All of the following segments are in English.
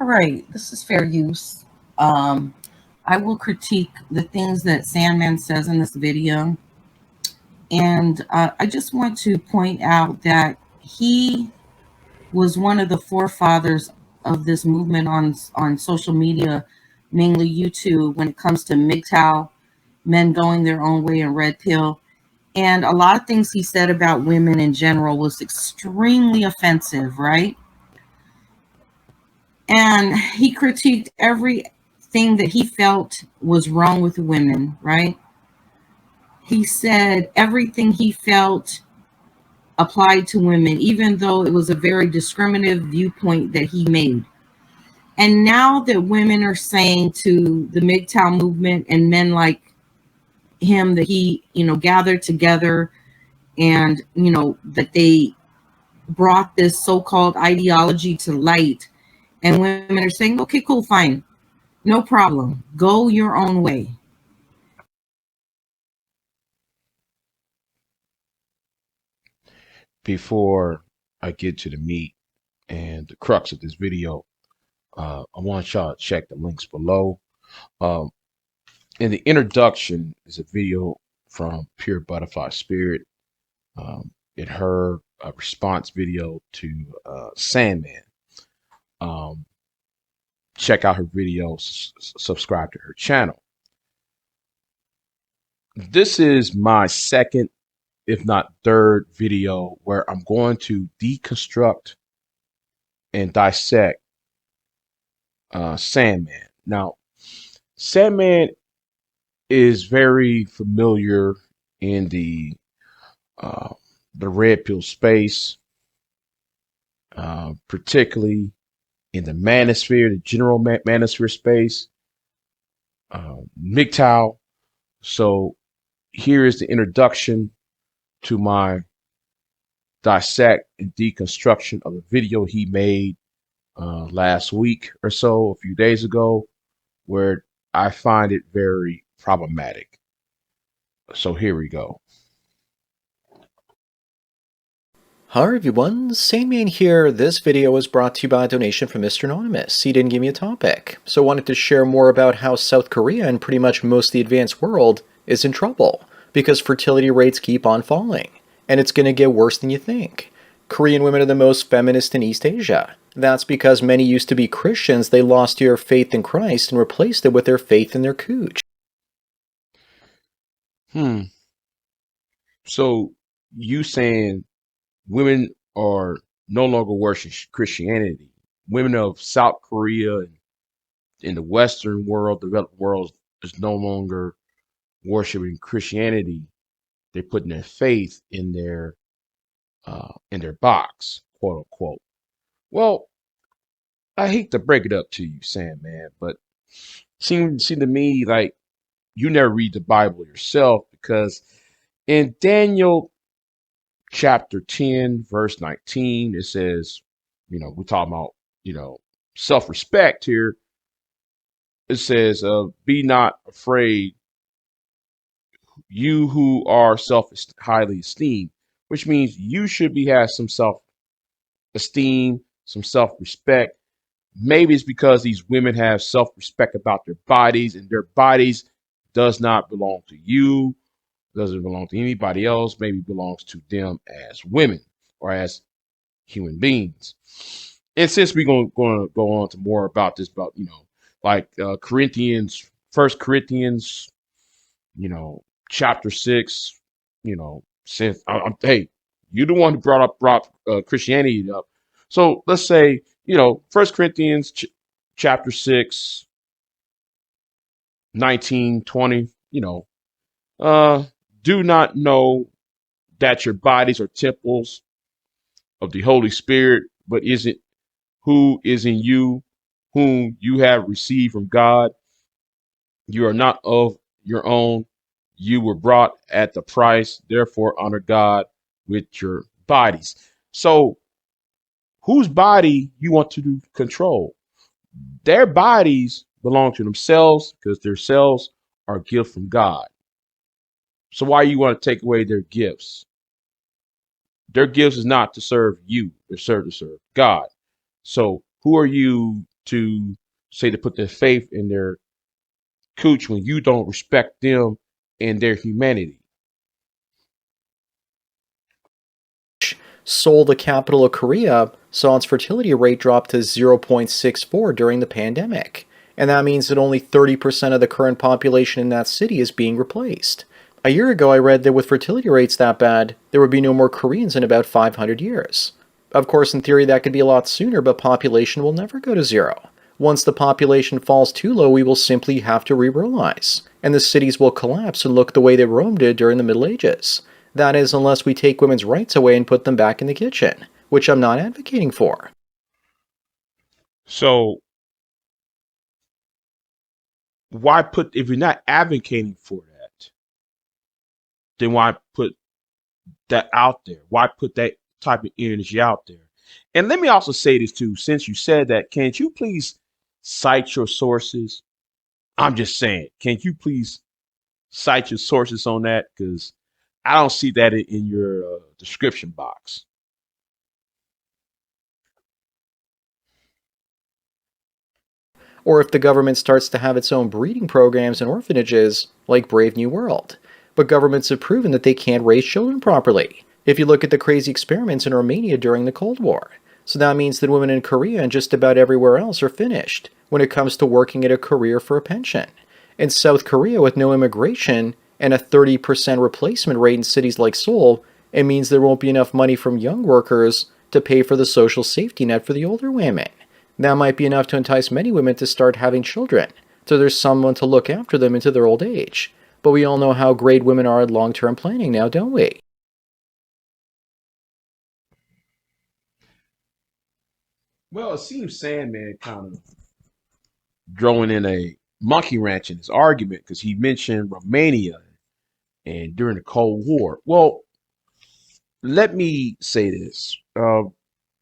All right, this is fair use. Um, I will critique the things that Sandman says in this video, and I just want to point out that he was one of the forefathers of this movement on social media, mainly YouTube, when it comes to MGTOW, men going their own way, and red pill. And a lot of things he said about women in general was extremely offensive, right? And he critiqued everything that he felt was wrong with women, right? He said everything he felt applied to women, even though it was a very discriminative viewpoint that he made. And now that women are saying to the MGTOW movement and men like him that he, gathered together, and, that they brought this so-called ideology to light, and women are saying, okay, cool, fine, no problem, go your own way. Before I get to the meat and the crux of this video, I want y'all to check the links below. Um, in the introduction is a video from Pure Butterfly Spirit. In her response video to Sandman. Um, check out her video, subscribe to her channel. This is my second, if not third, video where I'm going to deconstruct and dissect Sandman. Now, Sandman is very familiar in uh, the red pill space, particularly in the manosphere, the general manosphere space, MGTOW. So here is the introduction to my dissect and deconstruction of a video he made last week or so, a few days ago, where I find it very problematic. So here we go. Hi everyone, Sandman here. This video was brought to you by a donation from Mr. Anonymous. He didn't give me a topic, so I wanted to share more about how South Korea and pretty much most of the advanced world is in trouble because fertility rates keep on falling, and it's going to get worse than you think. Korean women are the most feminist in East Asia. That's because many used to be Christians, they lost their faith in Christ and replaced it with their faith in their cooch. So you saying women are no longer worship Christianity? Women of South Korea and in the Western world, the developed world, is no longer worshiping Christianity. They're putting their faith in their box, quote unquote. Well, I hate to break it up to you, Sandman, but seem to me like you never read the Bible yourself, because in Daniel chapter 10, verse 19, it says, we're talking about, self-respect here. It says, be not afraid, you who are highly esteemed, which means you should have some self-esteem, some self-respect. Maybe it's because these women have self-respect about their bodies, and their bodies does not belong to you, doesn't belong to anybody else, maybe belongs to them as women or as human beings. And since we're going to go on to more about this, about, like Corinthians, First Corinthians, chapter 6, since hey, you're the one who brought Christianity up. So let's say, First Corinthians chapter 6, 19, 20, do not know that your bodies are temples of the Holy Spirit, but isn't who is in you, whom you have received from God. You are not of your own. You were brought at the price. Therefore, honor God with your bodies. So, whose body you want to control? Their bodies belong to themselves because their selves are a gift from God. So why you want to take away their gifts? Their gifts is not to serve you. They're to serve God. So who are you to say to put their faith in their cooch when you don't respect them and their humanity. Seoul, the capital of Korea, saw its fertility rate drop to 0.64 during the pandemic. And that means that only 30% of the current population in that city is being replaced. A year ago, I read that with fertility rates that bad, there would be no more Koreans in about 500 years. Of course, in theory, that could be a lot sooner, but population will never go to zero. Once the population falls too low, we will simply have to re-ruralize, and the cities will collapse and look the way that Rome did during the Middle Ages. That is, unless we take women's rights away and put them back in the kitchen, which I'm not advocating for. So why put, if you're not advocating for that, then why put that out there? Why put that type of energy out there? And let me also say this too, since you said that, can't you please cite your sources? I'm just saying, can't you please cite your sources on that? Because I don't see that in your description box. Or if the government starts to have its own breeding programs and orphanages, like Brave New World. But governments have proven that they can't raise children properly. If you look at the crazy experiments in Romania during the Cold War. So that means that women in Korea and just about everywhere else are finished when it comes to working at a career for a pension. In South Korea, with no immigration and a 30% replacement rate in cities like Seoul, it means there won't be enough money from young workers to pay for the social safety net for the older women. That might be enough to entice many women to start having children, so there's someone to look after them into their old age. But we all know how great women are at long-term planning now, don't we? Well, it seems Sandman kind of throwing in a monkey wrench in his argument because he mentioned Romania and during the Cold War. Well, let me say this. There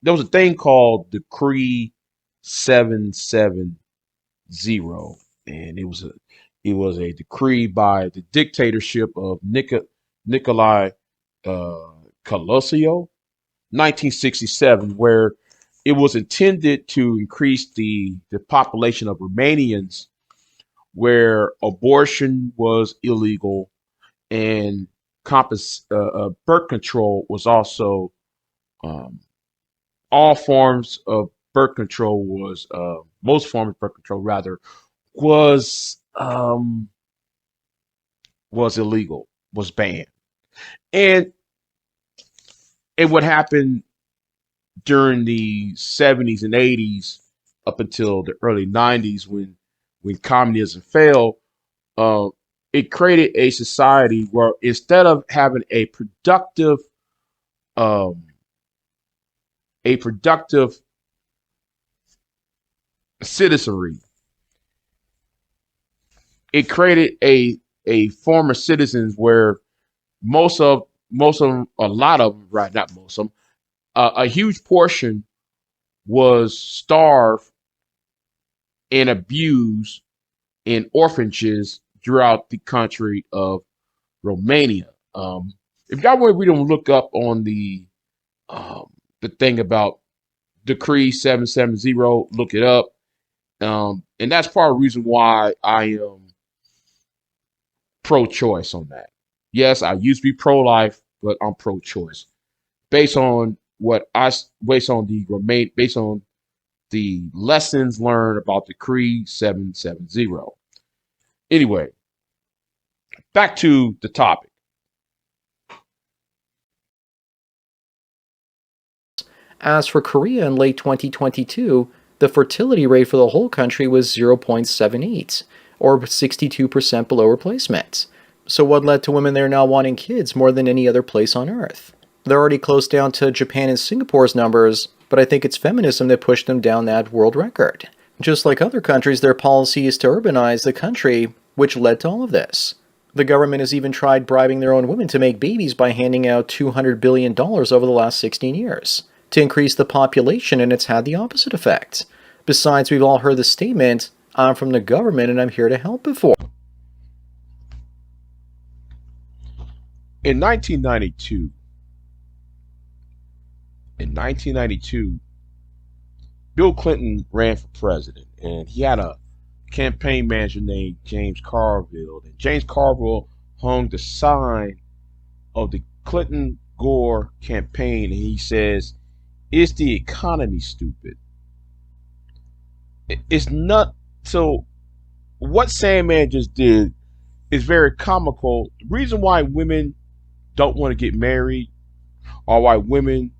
was a thing called Decree 770, and it was a decree by the dictatorship of Nikolai Colosio, 1967, where it was intended to increase the population of Romanians, where abortion was illegal and birth control was also um, all forms of birth control was most forms of birth control rather was illegal, was banned, and it would happen during the 70s and 80s up until the early 90s when communism failed. uh, it created a society where instead of having um, a productive citizenry, it created a form of citizens where a lot of them, right? Not most of them, a huge portion was starved and abused in orphanages throughout the country of Romania. If y'all want to read them, look up on the thing about Decree 770. Look it up, and that's part of the reason why I am pro-choice on that. Yes, I used to be pro-life, but I'm pro-choice based on based on the lessons learned about Decree 770. Anyway, back to the topic. As for Korea in late 2022, the fertility rate for the whole country was 0.78, or 62% below replacement. So what led to women there now wanting kids more than any other place on Earth? They're already close down to Japan and Singapore's numbers, but I think it's feminism that pushed them down that world record. Just like other countries, their policy is to urbanize the country, which led to all of this. The government has even tried bribing their own women to make babies by handing out $200 billion over the last 16 years to increase the population, and it's had the opposite effect. Besides, we've all heard the statement, "I'm from the government and I'm here to help," before. In 1992, in 1992, Bill Clinton ran for president, and he had a campaign manager named James Carville. And James Carville hung the sign of the Clinton Gore campaign, and he says, "Is the economy stupid?" It's not. So what Sandman just did is very comical. The reason why women don't want to get married, or why women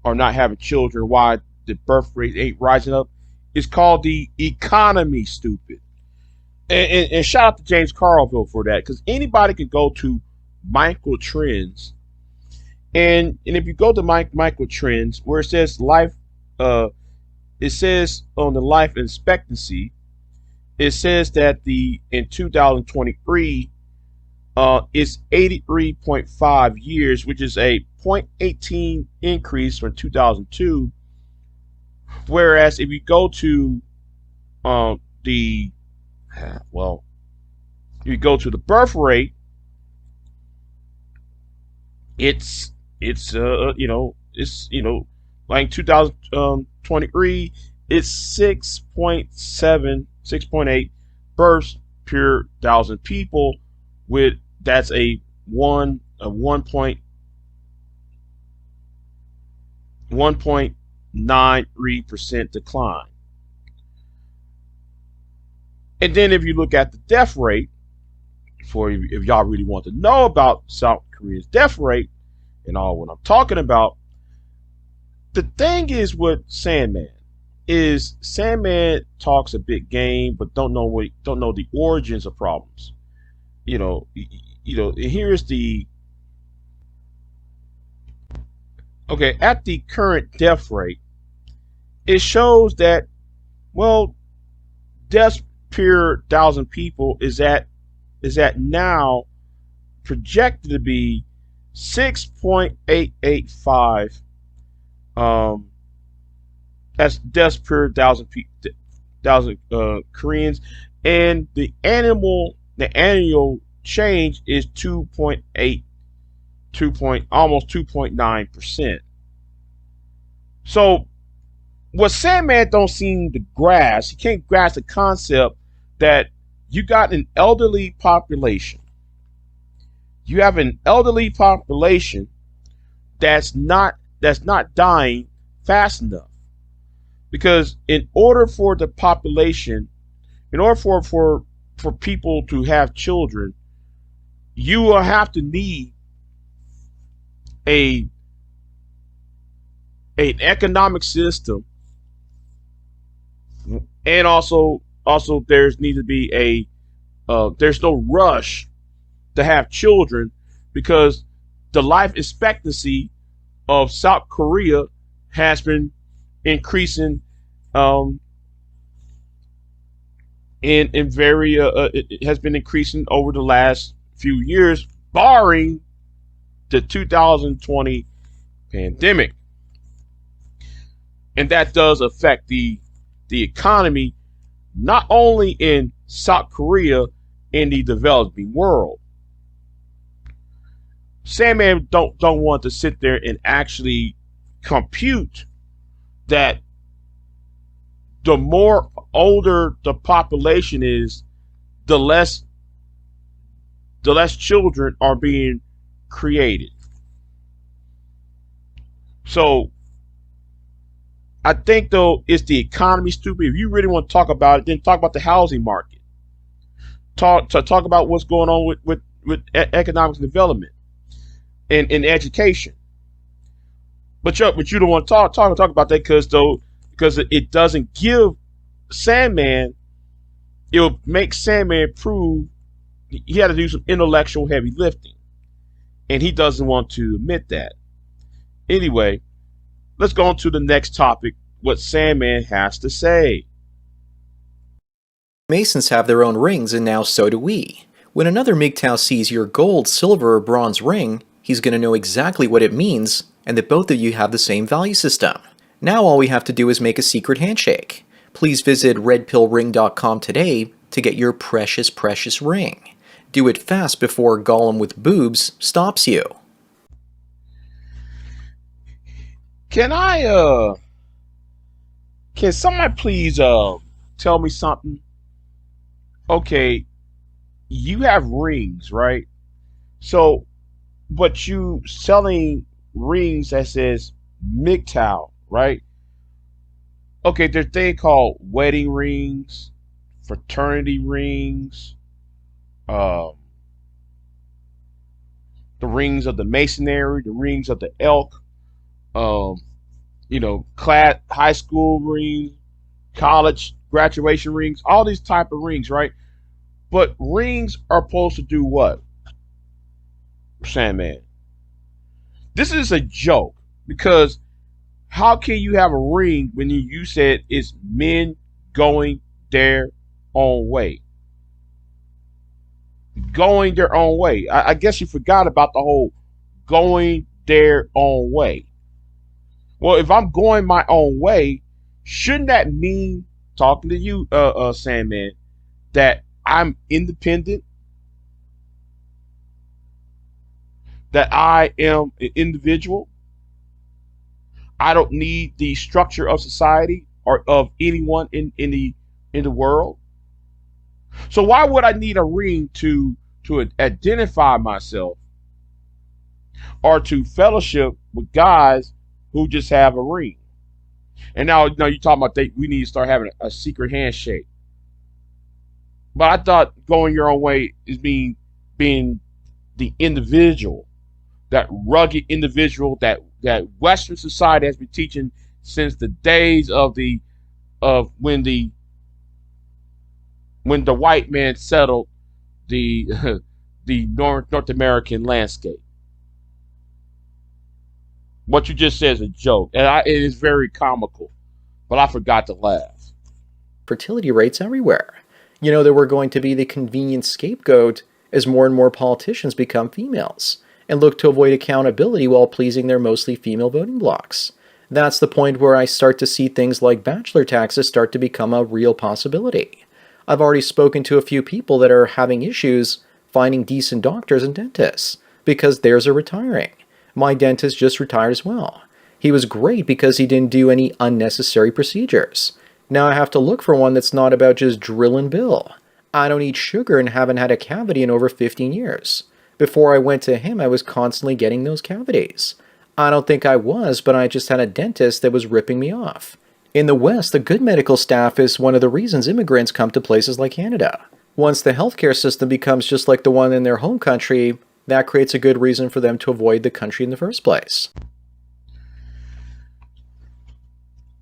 are not having children, why the birth rate ain't rising up, is called the economy stupid. And shout out to James Carville for that, because anybody can go to micro trends, and if you go to micro trends where it says life, it says on the life expectancy, it says that the in 2023 it's 83.5 years, which is a 0.18 increase from 2002. Whereas if you go to the well, if you go to the birth rate, it's like 2023, it's 6.7, 6.8 births per thousand people, with that's a 1.93% decline. And then if you look at the death rate, if y'all really want to know about South Korea's death rate and all what I'm talking about, the thing is with Sandman is Sandman talks a big game, but don't know the origins of problems. Here's the okay, at the current death rate, it shows that, well, deaths per thousand people is at now projected to be 6.885. That's deaths per thousand Koreans, and the annual change is 2.8, almost 2.9%. So what Sandman don't seem to grasp, he can't grasp the concept that you got an elderly population. You have an elderly population that's not dying fast enough. Because in order for the population, in order for people to have children, you will have to need an economic system, and also there's need to be there's no rush to have children, because the life expectancy of South Korea has been increasing it has been increasing over the last few years, barring the 2020 pandemic. And that does affect the economy, not only in South Korea, in the developing world. Sandman don't want to sit there and actually compute that the more older the population is, the less children are being created. So I think, though, it's the economy stupid. If you really want to talk about it, then talk about the housing market. Talk about what's going on with economic development and education. But you don't want to talk about that, because it doesn't give Sandman. It will make Sandman prove he had to do some intellectual heavy lifting, and he doesn't want to admit that. Anyway, let's go on to the next topic, what Sandman has to say. Masons have their own rings, and now so do we. When another MGTOW sees your gold, silver, or bronze ring, he's going to know exactly what it means, and that both of you have the same value system. Now all we have to do is make a secret handshake. Please visit redpillring.com today to get your precious, precious ring. Do it fast before Gollum with boobs stops you. Can I Can somebody please tell me something? Okay, you have rings, right? So, but you selling rings that says MGTOW, right? Okay, there's a thing called wedding rings, fraternity rings, um, the rings of the masonry, the rings of the elk, um, class high school rings, college graduation rings, all these type of rings, right? But rings are supposed to do what, Sandman? This is a joke because how can you have a ring when you said it's men going their own way? Going their own way. I guess you forgot about the whole going their own way. Well, if I'm going my own way, shouldn't that mean, talking to you, Sandman, that I'm independent, that I am an individual? I don't need the structure of society or of anyone in the world. So why would I need a ring to identify myself or to fellowship with guys who just have a ring? And now you're talking about we need to start having a secret handshake. But I thought going your own way is being the individual, that rugged individual that Western society has been teaching since the days of when the white man settled the the North American landscape. What you just said is a joke, and it is very comical, but I forgot to laugh. Fertility rates everywhere. You know that we're going to be the convenient scapegoat as more and more politicians become females and look to avoid accountability while pleasing their mostly female voting blocs. That's the point where I start to see things like bachelor taxes start to become a real possibility. I've already spoken to a few people that are having issues finding decent doctors and dentists because theirs are retiring. My dentist just retired as well. He was great because he didn't do any unnecessary procedures. Now I have to look for one that's not about just drill and bill. I don't eat sugar and haven't had a cavity in over 15 years. Before I went to him, I was constantly getting those cavities. I don't think I was, but I just had a dentist that was ripping me off. In the West, the good medical staff is one of the reasons immigrants come to places like Canada. Once the healthcare system becomes just like the one in their home country, that creates a good reason for them to avoid the country in the first place.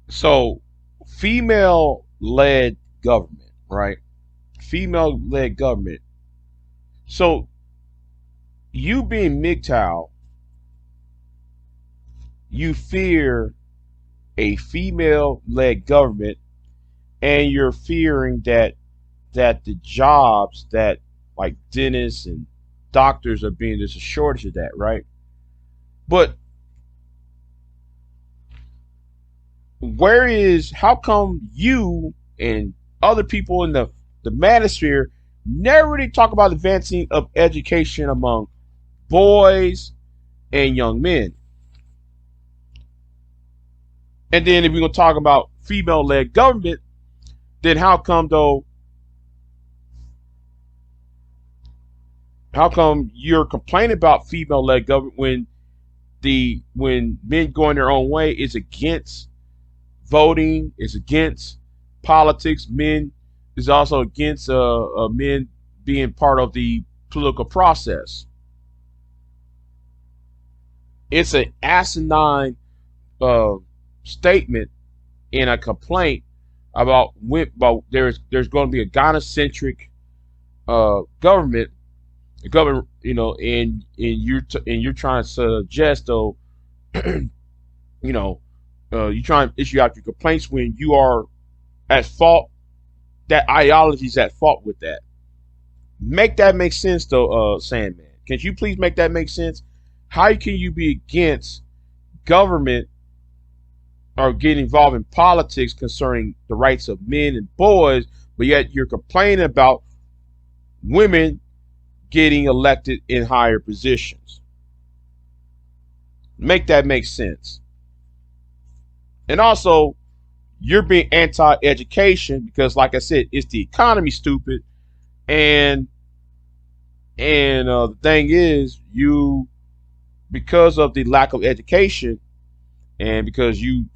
So, female-led government, right? Female-led government. So, you being MGTOW, you fear a female-led government, and you're fearing that the jobs that like dentists and doctors are being, there's a shortage of that, right? But how come you and other people in the manosphere never really talk about advancing of education among boys and young men? And then if we're going to talk about female-led government, then how come you're complaining about female-led government when men going their own way is against voting, is against politics? Men is also against men being part of the political process. It's an asinine statement in a complaint about there's going to be a gynocentric government, and you're trying to suggest though, you try and issue out your complaints when you are at fault. That ideology is at fault with that. Make that make sense though, Sandman. Can you please make that make sense? How can you be against government or get involved in politics concerning the rights of men and boys, but yet you're complaining about women getting elected in higher positions? Make that make sense. And also, you're being anti-education because, like I said, it's the economy, stupid. And the thing is, because of the lack of education, and because you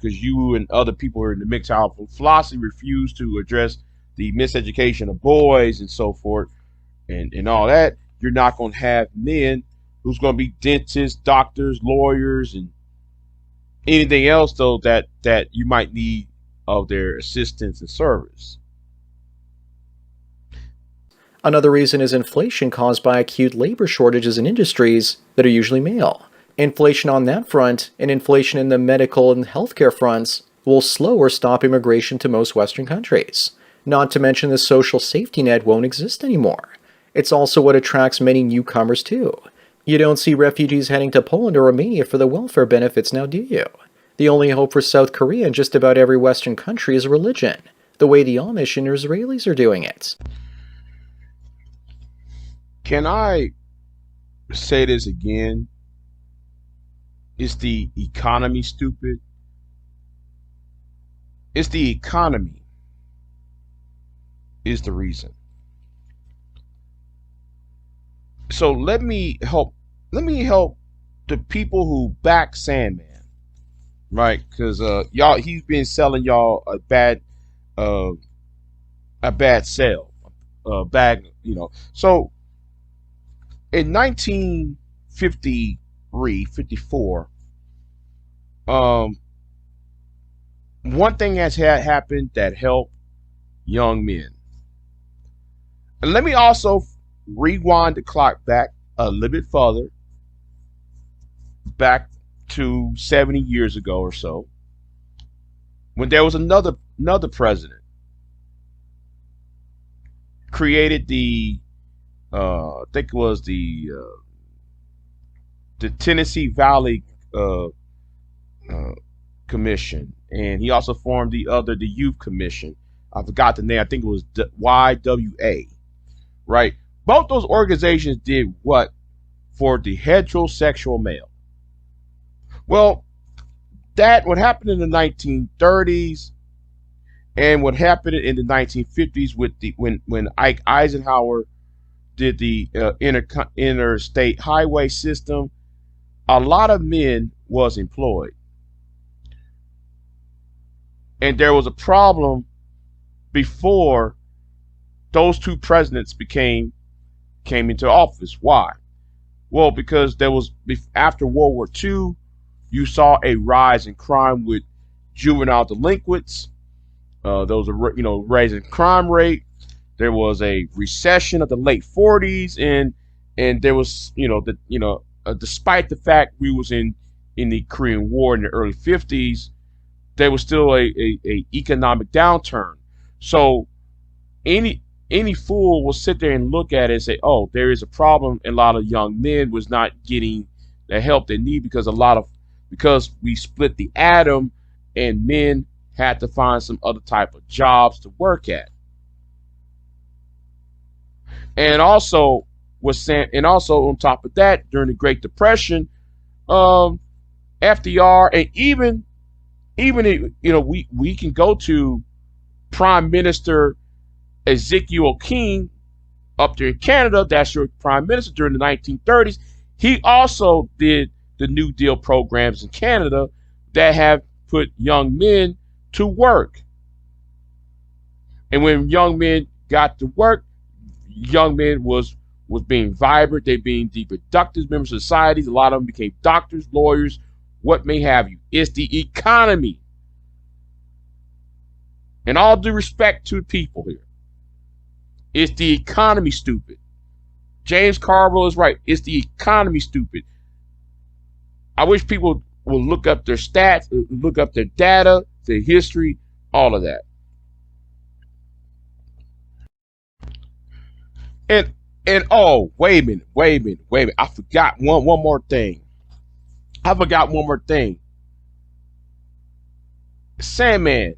and other people are in the mixed philosophy refuse to address the miseducation of boys and so forth, and all that, you're not going to have men who's going to be dentists, doctors, lawyers, and anything else though that you might need of their assistance and service. Another reason is inflation caused by acute labor shortages in industries that are usually male. Inflation on that front and inflation in the medical and healthcare fronts will slow or stop immigration to most Western countries. Not to mention the social safety net won't exist anymore. It's also what attracts many newcomers too. You don't see refugees heading to Poland or Romania for the welfare benefits now, do you? The only hope for South Korea and just about every Western country is religion, the way the Amish and Israelis are doing it. Can I say this again? It's the economy, stupid. It's the economy is the reason. So let me help the people who back Sandman, right? Because y'all, he's been selling y'all a bad sale, bag, So in 1953, 54, one thing has happened that helped young men. And let me also rewind the clock back a little bit further, back to 70 years ago or so, when there was another president created the I think it was the Tennessee Valley Commission, and he also formed the Youth Commission. I forgot the name. I think it was YWA. Right? Both those organizations did what for the heterosexual male? Well, what happened in the 1930s and what happened in the 1950s with when Ike Eisenhower did the interstate highway system, a lot of men was employed. And there was a problem before those two presidents came into office. Why? Well, because there was, after World War II, you saw a rise in crime with juvenile delinquents. There was a rise in crime rate. There was a recession of the late 40s, and there was despite the fact we was in the Korean War in the early 50s, there was still a economic downturn. So any fool will sit there and look at it and say, oh, there is a problem, and a lot of young men was not getting the help they need because we split the atom, and men had to find some other type of jobs to work at. And also on top of that, during the Great Depression, FDR, and even we can go to Prime Minister Ezekiel King up there in Canada. That's your prime minister during the 1930s. He also did the New Deal programs in Canada that have put young men to work. And when young men got to work, young men was being vibrant. They being the productive members of society. A lot of them became doctors, lawyers, what may have you. It's the economy. And all due respect to people here, it's the economy, stupid. James Carville is right. It's the economy, stupid. I wish people will look up their stats, look up their data, their history, all of that. And oh, wait a minute. I forgot one more thing. Sandman,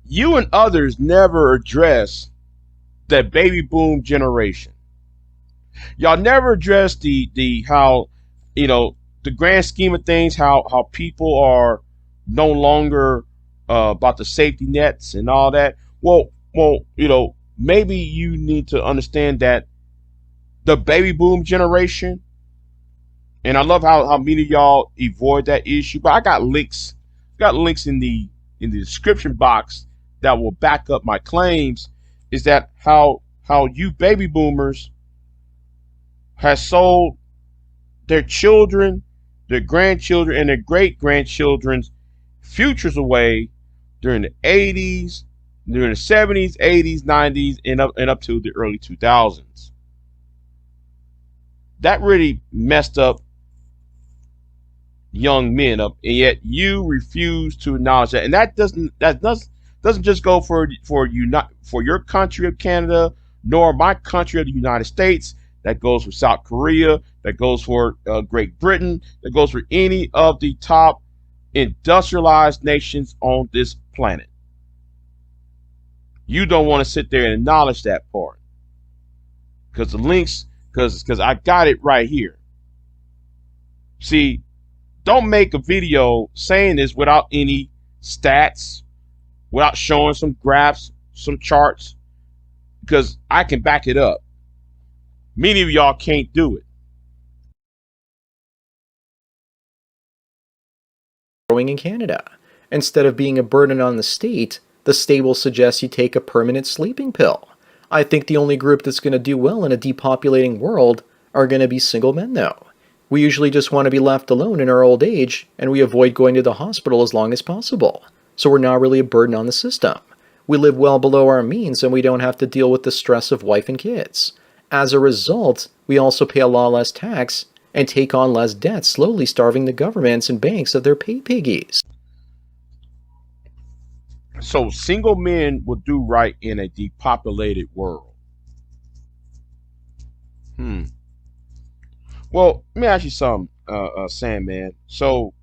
you and others never address the baby boom generation. Y'all never address the how, the grand scheme of things, how people are no longer about the safety nets and all that. Well, maybe you need to understand that the baby boom generation, and I love how many of y'all avoid that issue, but I got links in the description box that will back up my claims, is that how you baby boomers has sold their children, their grandchildren, and their great grandchildren's futures away during the 80s, during the 70s, 80s, 90s, and up to the early 2000s. That really messed up young men up, and yet you refuse to acknowledge that. And that doesn't just go for your country of Canada, nor my country of the United States. That goes for South Korea. That goes for Great Britain. That goes for any of the top industrialized nations on this planet. You don't want to sit there and acknowledge that part, because the links, because I got it right here. See, don't make a video saying this without any stats, without showing some graphs, some charts, because I can back it up. Many of y'all can't do it. Growing in Canada. Instead of being a burden on the state will suggest you take a permanent sleeping pill. I think the only group that's going to do well in a depopulating world are going to be single men, though. We usually just want to be left alone in our old age, and we avoid going to the hospital as long as possible. So we're not really a burden on the system. We live well below our means, and we don't have to deal with the stress of wife and kids. As a result, we also pay a lot less tax and take on less debt, slowly starving the governments and banks of their pay piggies. So single men will do right in a depopulated world. Well, let me ask you something, Sandman. So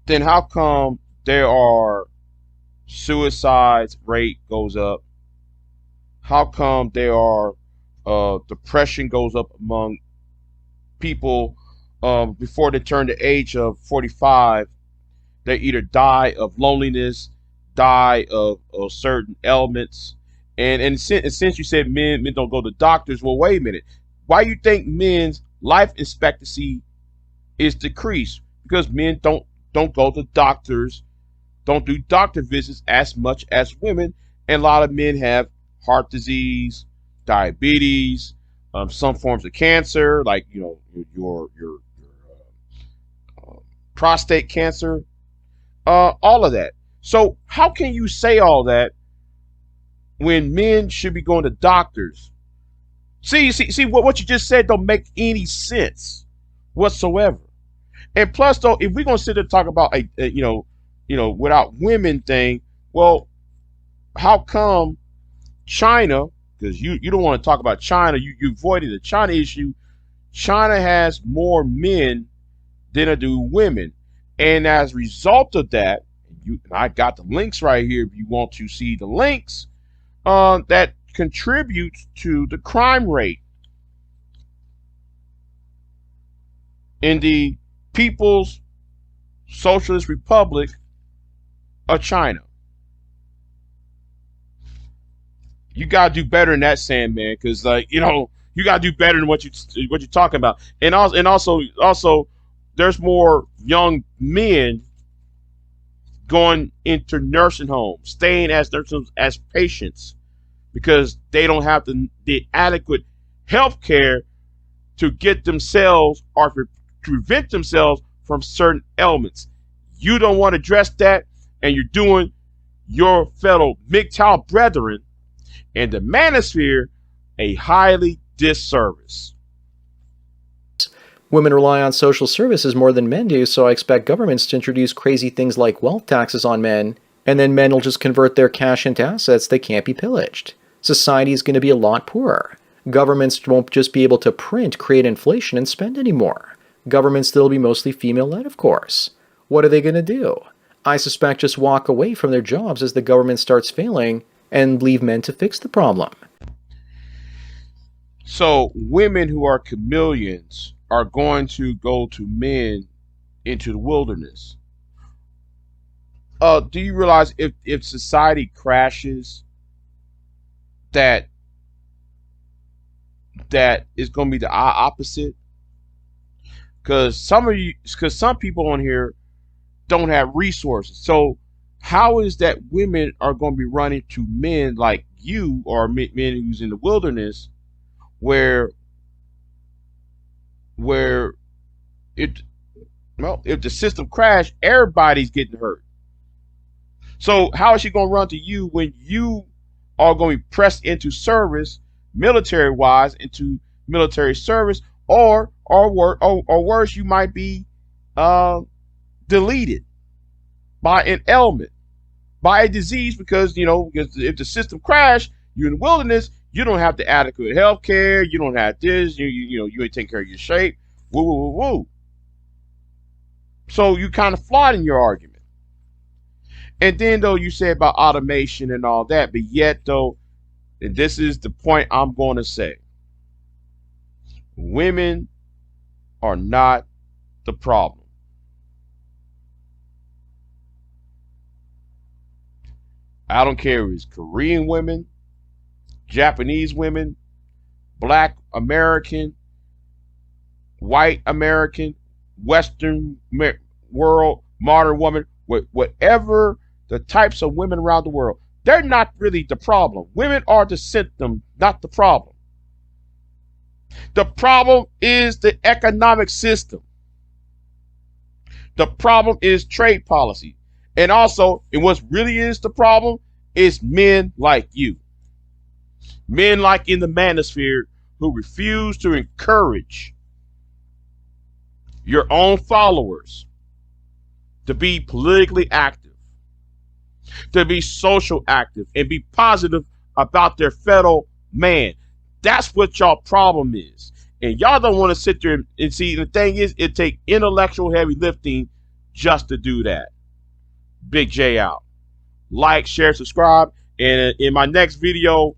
then how come there are suicides rate goes up? How come there are depression goes up among people before they turn the age of 45? They either die of loneliness, die of certain ailments. And since you said men don't go to doctors, well, wait a minute. Why you think men's life expectancy is decreased? Because men don't go to doctors, don't do doctor visits as much as women. And a lot of men have heart disease, diabetes, some forms of cancer, like your prostate cancer, all of that. So how can you say all that when men should be going to doctors? See what you just said don't make any sense whatsoever. And plus, though, if we're gonna sit there and talk about a without women thing, well, how come China? Because you don't want to talk about China. You avoided the China issue. China has more men than do women, and as a result of that, I got the links right here. If you want to see the links, that contributes to the crime rate in the People's Socialist Republic of China. You gotta do better than that, Sandman, because you gotta do better than what you're talking about. And also, there's more young men going into nursing homes, staying as nurses, as patients, because they don't have the adequate health care to get themselves or to prevent themselves from certain ailments. You don't want to address that, and you're doing your fellow MGTOW brethren and the manosphere a highly disservice. Women rely on social services more than men do, so I expect governments to introduce crazy things like wealth taxes on men, and then men will just convert their cash into assets that can't be pillaged. Society is going to be a lot poorer. Governments won't just be able to print, create inflation, and spend anymore. Governments still be mostly female-led, of course. What are they going to do? I suspect just walk away from their jobs as the government starts failing and leave men to fix the problem. So women who are chameleons are going to go to men into the wilderness. do you realize if society crashes, that is going to be the opposite? Because some people on here don't have resources. So how is that women are going to be running to men like you, or men who's in the wilderness, where it well, if the system crashed, everybody's getting hurt. So how is she going to run to you when you are going to be pressed into service, military wise, into military service, or worse, you might be deleted by an ailment, by a disease, because if the system crashed, you're in the wilderness, you don't have the adequate health care, you don't have this, you ain't taking care of your shape, woo woo woo woo. So you kind of flawed in your argument. And then though you say about automation and all that, but yet though, and this is the point I'm going to say, women are not the problem. I don't care if it's Korean women, Japanese women, Black American, white American, Western world, modern woman, whatever the types of women around the world, they're not really the problem. Women are the symptom, not the problem. The problem is the economic system. The problem is trade policy. And also, and what really is the problem is men like you. Men like in the manosphere who refuse to encourage your own followers to be politically active, to be social active, and be positive about their fellow man. That's what y'all problem is. And y'all don't want to sit there and see, the thing is, it take intellectual heavy lifting just to do that. Big J out. Like, share, subscribe. And in my next video,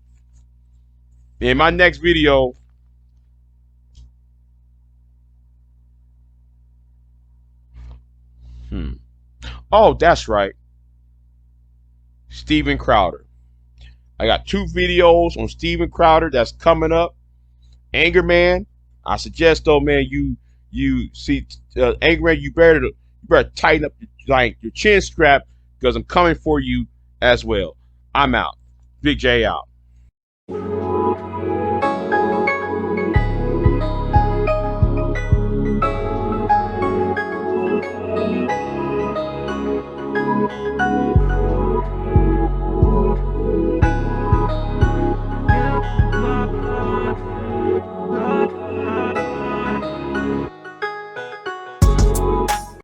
oh, that's right, Steven Crowder. I got 2 videos on Steven Crowder that's coming up. Anger Man. I suggest though, man, you see, Anger Man, you better tighten up your chin strap, because I'm coming for you as well. I'm out. Big J out.